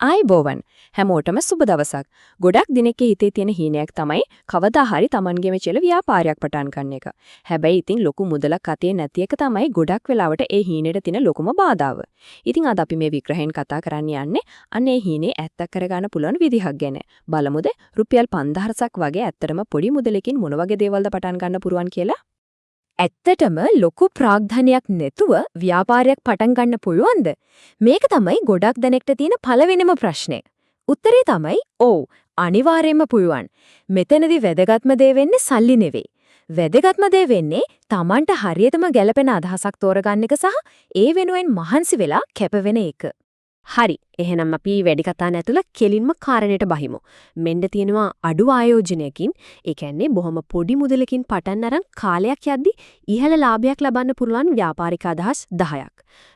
ආයිබෝවන් හැමෝටම සුබ දවසක්. ගොඩක් දිනෙකේ හිතේ තියෙන හීනයක් තමයි කවදා හරි Tamanගේම චෙල ව්‍යාපාරයක් පටන් ගන්න එක. හැබැයි ඉතින් ලොකු මුදලක් අතේ නැති එක තමයි ගොඩක් වෙලාවට ඒ හීනෙට තියෙන ලොකුම බාධාව. ඉතින් අද අපි මේ විග්‍රහයෙන් කතා කරන්න යන්නේ අන්න ඒ හීනේ ඇත්තක් කරගන්න පුළුවන් විදිහක් ගැන. බලමුද රුපියල් 5000ක් වගේ ඇත්තටම පොඩි මුදලකින් මොන වගේ දේවල්ද පටන් ගන්න පුරුවන් කියලා? ඇත්තටම ලොකු ප්‍රාග්ධනයක් නැතුව ව්‍යාපාරයක් පටන් ගන්න පුළුවන්ද? මේක තමයි ගොඩක් දෙනෙක්ට තියෙන පළවෙනිම ප්‍රශ්නේ. උත්තරේ තමයි ඔව්, අනිවාර්යයෙන්ම පුළුවන්. මෙතනදී වැදගත්ම දේ වෙන්නේ සල්ලි නෙවෙයි. වැදගත්ම දේ වෙන්නේ Tamanට හරියටම ගැළපෙන අදහසක් තෝරගන්න එක සහ ඒ වෙනුවෙන් මහන්සි වෙලා කැපවෙන එක. හරි. එහෙනම් අපි වැඩි කතා නැතුව කෙලින්ම කාරණයට බහිමු. මෙන්න තියෙනවා අඩු ආයෝජනයකින්, ඒ කියන්නේ බොහොම පොඩි මුදලකින් පටන් අරන් කාලයක් යද්දි ඉහළ ලාභයක් ලබන්න පුළුවන් ව්‍යාපාරික අදහස් 10ක්.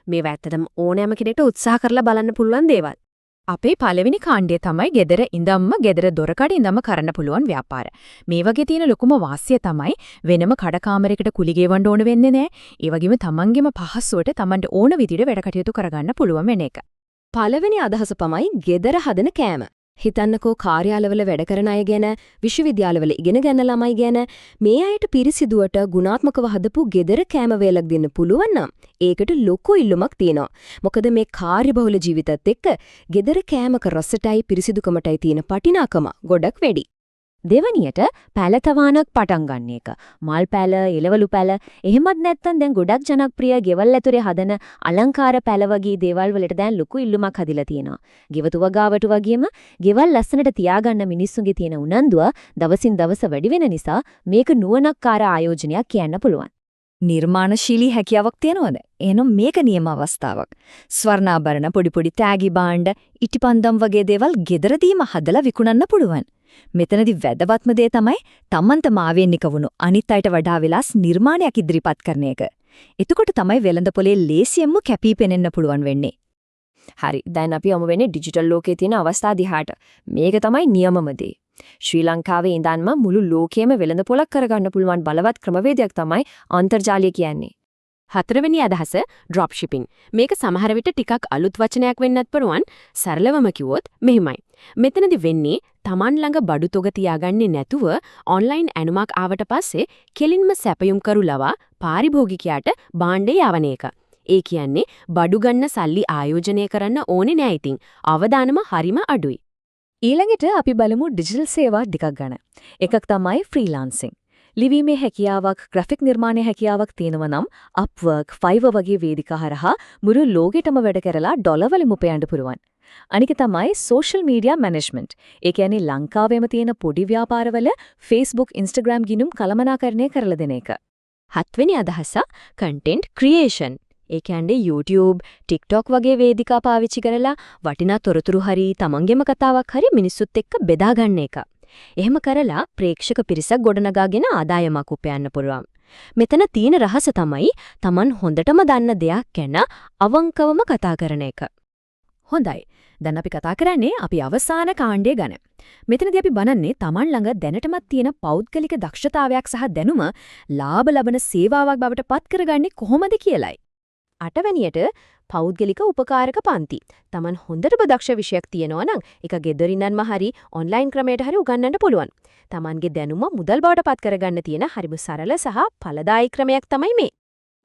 මේවා ඇත්තටම ඕනෑම කෙනෙකුට උත්සාහ කරලා බලන්න පුළුවන් දේවල්. අපේ පළවෙනි කාණ්ඩය තමයි ගෙදර ඉඳන්ම ගෙදර දොරකඩ ඉඳන්ම කරන්න පුළුවන් ව්‍යාපාර. මේ වගේ තියෙන ලොකුම වාසිය තමයි වෙනම කඩකාමරයකට කුලි ගෙවන්න ඕන වෙන්නේ නැහැ. ඒ වගේම තමන්ගේම පහසුවට තමන්ට ඕන විදිහට වැඩ කටයුතු කරගන්න පුළුවන් වෙන එක. පළවෙනි අදහස තමයි ගෙදර හදන කෑම. හිතන්නකෝ කාර්යාලවල වැඩ කරන අය ගැන, විශ්වවිද්‍යාලවල ඉගෙන ගන්න ළමයි ගැන, මේ අයට පිරිසිදුවට ගුණාත්මකව හදපු ගෙදර කෑම වේලක් දෙන්න පුළුවන් නම් ඒකට ලොකු ඉල්ලුමක් තියෙනවා. මොකද මේ කාර්යබහුල ජීවිතත් එක්ක ගෙදර කෑමක රසටයි පිරිසිදුකමටයි තියෙන පටිනාකම ගොඩක් වැඩි. දෙවනියට පැලතවානක් පටන් ගන්න එක. මල් පැල, එළවලු පැල, එහෙමත් නැත්නම් දැන් ගොඩක් ජනප්‍රිය ගෙවල් ඇතුලේ හදන අලංකාර පැල වගේ දේවල් වලට දැන් ලොකු ඉල්ලුමක් හදිලා තියෙනවා. ගෙවතු වගාවට වගේම ගෙවල් ලස්සනට තියාගන්න මිනිස්සුන්ගේ තියෙන උනන්දුව දවසින් දවස වැඩි වෙන නිසා මේක නුවණක්කාර ආයෝජනයක් කියන්න පුළුවන්. නිර්මාණශීලී හැකියාවක් තියෙනවද? එහෙනම් මේක නියම අවස්ථාවක්. ස්වර්ණාභරණ, පොඩි පොඩි තෑගි භාණ්ඩ, ඉටිපන්දම් වගේ දේවල් ගෙදරදීම හදලා විකුණන්න පුළුවන්. මෙතනදී වැදගත්ම දේ තමයි Tamanට මාවෙන්නික වුණු අනිත් අයට වඩා වෙලස් නිර්මාණයක් ඉදිරිපත් කරන එක. එතකොට තමයි වෙළඳපොලේ ලේසියෙන්ම කැපී පෙනෙන්න පුළුවන් වෙන්නේ. හරි, දැන් අපි යමු වෙන්නේ ඩිජිටල් ලෝකයේ තියෙන අවස්ථා දිහාට. මේක තමයි නියමම දේ. ශ්‍රී ලංකාවේ ඉඳන්ම මුළු ලෝකයේම වෙළඳපොලක් කරගන්න පුළුවන් බලවත් ක්‍රමවේදයක් තමයි අන්තර්ජාලය කියන්නේ. හතරවෙනි අදහස ඩ්‍රොප් ෂිපින්. මේක සමහර විට ටිකක් අලුත් වචනයක් වෙන්නත් පුළුවන්. සරලවම කිව්වොත් මෙහිමයි. මෙතනදි වෙන්නේ Taman ළඟ බඩු තොග තියාගන්නේ නැතුව ඔන්ලයින් ඇනුමක් ආවට පස්සේ කෙලින්ම සැපයුම් කරු ලවා පාරිභෝගිකයාට භාණ්ඩය යවන එක. ඒ කියන්නේ බඩු ගන්න සල්ලි ආයෝජනය කරන්න ඕනේ නෑ ඉතින්. අවදානම හරිම අඩුයි. ඊළඟට අපි බලමු ඩිජිටල් සේවා ටිකක් ගැන. එකක් තමයි ෆ්‍රීලාන්සින්. ලිවීමේ හැකියාවක්, ග්‍රැෆික් නිර්මාණයේ හැකියාවක් තියෙනවා නම් Upwork, Fiverr වගේ වේදිකා හරහා මුළු ලෝකෙටම වැඩ කරලා ඩොලර්වලින් උපයන්න පුළුවන්. අනික තමයි සෝෂල් මීඩියා මැනේජ්මන්ට්. ඒ කියන්නේ ලංකාවේම තියෙන පොඩි ව්‍යාපාරවල Facebook, Instagram ගිණුම් කළමනාකරණය කරලා දෙන එක. හත්වෙනි අදහස කන්ටෙන්ට් ක්‍රියේෂන්. ඒ කියන්නේ YouTube, TikTok වගේ වේදිකා පාවිච්චි කරලා වටිනා තොරතුරු හරි තමන්ගේම කතාවක් හරි මිනිස්සුත් එක්ක බෙදා ගන්න එක. එහෙම කරලා ප්‍රේක්ෂක පිරිසක් ගොඩනගාගෙන ආදායමක් උපයන්න පුළුවන්. මෙතන තියෙන රහස තමයි Taman හොඳටම දන්න දෙයක් ගැන අවංකවම කතා කරන එක. හොඳයි. දැන් අපි කතා කරන්නේ අපි අවසාන කාණ්ඩය ගැන. මෙතනදී අපි බලන්නේ Taman ළඟ දැනටමත් තියෙන පෞද්ගලික දක්ෂතාවයක් සහ දැනුම ලාභ ලබන සේවාවක් බවට පත් කරගන්නේ කොහොමද කියලයි. අටවැනියට පෞද්ගලික උපකාරක පන්ති. Taman හොඳටම දක්ෂ විෂයක් තියෙනවා නම් ඒක ගෙදරින්න්ම හරි ඔන්ලයින් ක්‍රමයට හරි උගන්වන්න පුළුවන්. Tamanගේ දැනුම මුදල් බවට පත් කරගන්න තියෙන හරිම සරල සහ ඵලදායී ක්‍රමයක් තමයි මේ.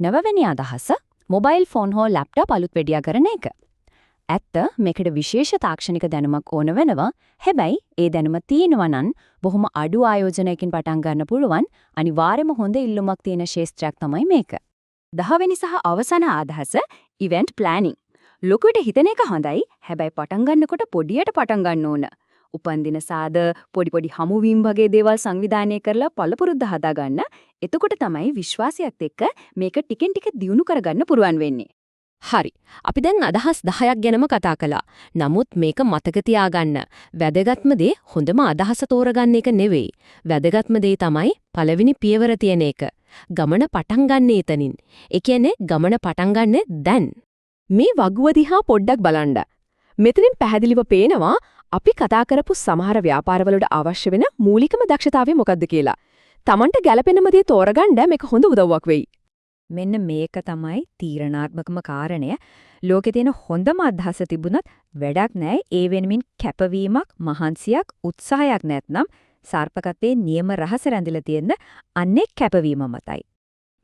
නවවැනි අදහස මොබයිල් ෆෝන් හෝ ලැප්ටොප් අලුත් වෙඩියා කරන එක. ඇත්ත මේකට විශේෂ තාක්ෂණික දැනුමක් ඕන වෙනවා. හැබැයි ඒ දැනුම තියෙනවා නම් බොහොම අඩු ආයෝජනයකින් පටන් ගන්න පුළුවන් අනිවාර්යයෙන්ම හොඳ ඉල්ලුමක් තියෙන ශාස්ත්‍රයක් තමයි මේක. 10වෙනි සහ අවසාන අදහස ඉවෙන්ට් ප්ලෑනින්. ලොකුට හිතන එක හොඳයි. හැබැයි පටන් ගන්නකොට පොඩියට පටන් ගන්න ඕන. උපන්දින සාද පොඩි හමුවීම් වගේ දේවල් සංවිධානය කරලා පළපුරුද්ද හදාගන්න. එතකොට තමයි විශ්වාසයත් එක්ක මේක ටිකෙන් ටික දියුණු කරගන්න පුරුවන් වෙන්නේ. හරි. අපි දැන් අදහස් 10ක් ගැනම කතා කළා. නමුත් මේක මතක තියාගන්න. වැදගත්ම දේ හොඳම අදහස තෝරගන්න එක නෙවෙයි. වැදගත්ම දේ තමයි පළවෙනි පියවර තියෙන එක. ගමන පටන් ගන්න එතනින්. ඒ කියන්නේ ගමන පටන් ගන්න දැන්. මේ වගුව දිහා පොඩ්ඩක් බලන්න. මෙතනින් පැහැදිලිව පේනවා අපි කතා කරපු සමහර ව්‍යාපාරවලට අවශ්‍ය වෙන මූලිකම දක්ෂතාවය මොකක්ද කියලා. Tamanට ගැළපෙනම දේ තෝරගන්න මේක හොඳ උදව්වක් වෙයි. මෙන්න මේක තමයි තීරණාත්මකම කාරණය. ලෝකේ තියෙන හොඳම අදහස තිබුණත් වැඩක් නැහැ. ඒ වෙනුවෙන් කැපවීමක්, මහන්සියක්, උත්සාහයක් නැත්නම් සාර්ථකත්වයේ නියම රහස රැඳිලා තියෙන අන්නේ කැපවීම මතයි.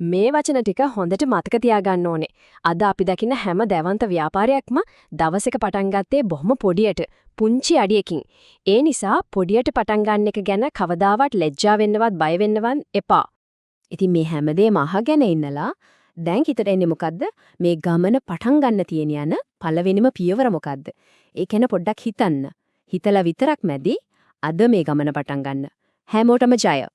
මේ වචන ටික හොඳට මතක තියාගන්න ඕනේ. අද අපි දකින්න හැම දැවන්ත ව්‍යාපාරයක්ම දවසක පටන් ගත්තේ බොහොම පොඩියට, පුංචි අඩියකින්. ඒ නිසා පොඩියට පටන් ගන්න එක ගැන කවදාවත් ලැජ්ජා වෙන්නවත් බය වෙන්නවත් එපා. ඉතින් මේ හැමදේම අහගෙන ඉන්නලා දැන් හිතට එන්නේ මොකද්ද? මේ ගමන පටන් ගන්න තියෙන යන පළවෙනිම පියවර මොකද්ද? ඒ ගැන පොඩ්ඩක් හිතන්න. හිතලා විතරක් මැදි අද මේ ගමන පටන් ගන්න. හැමෝටම ජය.